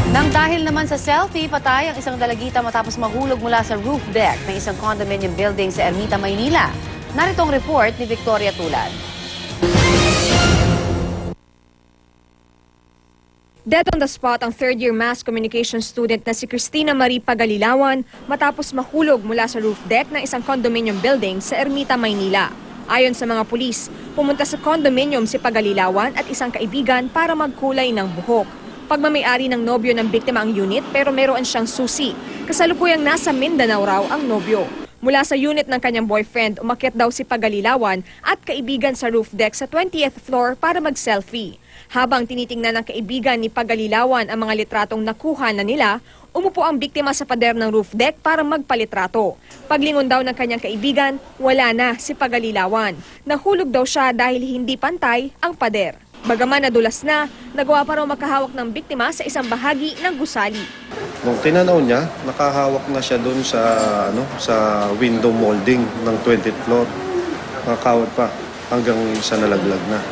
Nang dahil naman sa selfie, patay ang isang dalagita matapos mahulog mula sa roof deck ng isang condominium building sa Ermita, Maynila. Narito ang report ni Victoria Tulad. Dead on the spot ang third-year mass communication student na si Cristina Marie Pagalilawan matapos mahulog mula sa roof deck ng isang condominium building sa Ermita, Maynila. Ayon sa mga pulis, pumunta sa condominium si Pagalilawan at isang kaibigan para magkulay ng buhok. Pagmamayari ng nobyo ng biktima ang unit pero meron siyang susi. Kasalukuyang nasa Mindanao raw ang nobyo. Mula sa unit ng kanyang boyfriend, umakyat daw si Pagalilawan at kaibigan sa roof deck sa 20th floor para mag-selfie. Habang tinitingnan ng kaibigan ni Pagalilawan ang mga litratong nakuha na nila, umupo ang biktima sa pader ng roof deck para magpalitrato. Paglingon daw ng kanyang kaibigan, wala na si Pagalilawan. Nahulog daw siya dahil hindi pantay ang pader. Bagaman nadulas na, nagawa pa raw makahawak ng biktima sa isang bahagi ng gusali. Nung tinanaw niya, nakahawak na siya doon sa window molding ng 20th floor. Nakakawat pa hanggang sa nalaglag na.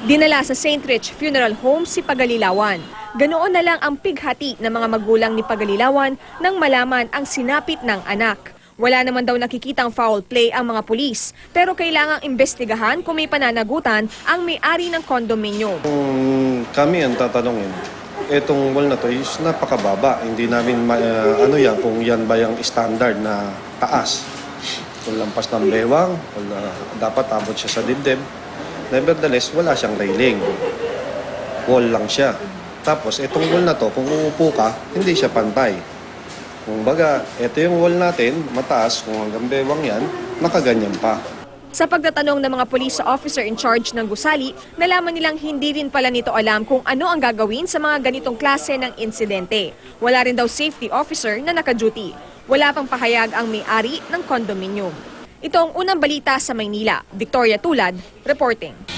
Dinala sa St. Rich Funeral Home si Pagalilawan. Ganoon na lang ang pighati ng mga magulang ni Pagalilawan nang malaman ang sinapit ng anak. Wala naman daw nakikitang foul play ang mga pulis, pero kailangang imbestigahan kung may pananagutan ang may-ari ng kondominium. Kung kami ang tatanungin, etong wall na to is napakababa. Hindi namin kung yan ba yung standard na taas. Kung lampas ng bewang, dapat abot siya sa dibdib. Nevertheless, wala siyang railing. Wall lang siya. Tapos, itong wall na to, kung uupo ka, hindi siya pantay. Kung baga, ito yung wall natin, mataas, kung hanggang bewang yan, nakaganyan pa. Sa pagtatanong ng mga police officer in charge ng gusali, nalaman nilang hindi rin pala nito alam kung ano ang gagawin sa mga ganitong klase ng insidente. Wala rin daw safety officer na naka-duty. Wala pang pahayag ang may-ari ng condominium. Ito ang unang balita sa Maynila. Victoria Tulad, reporting.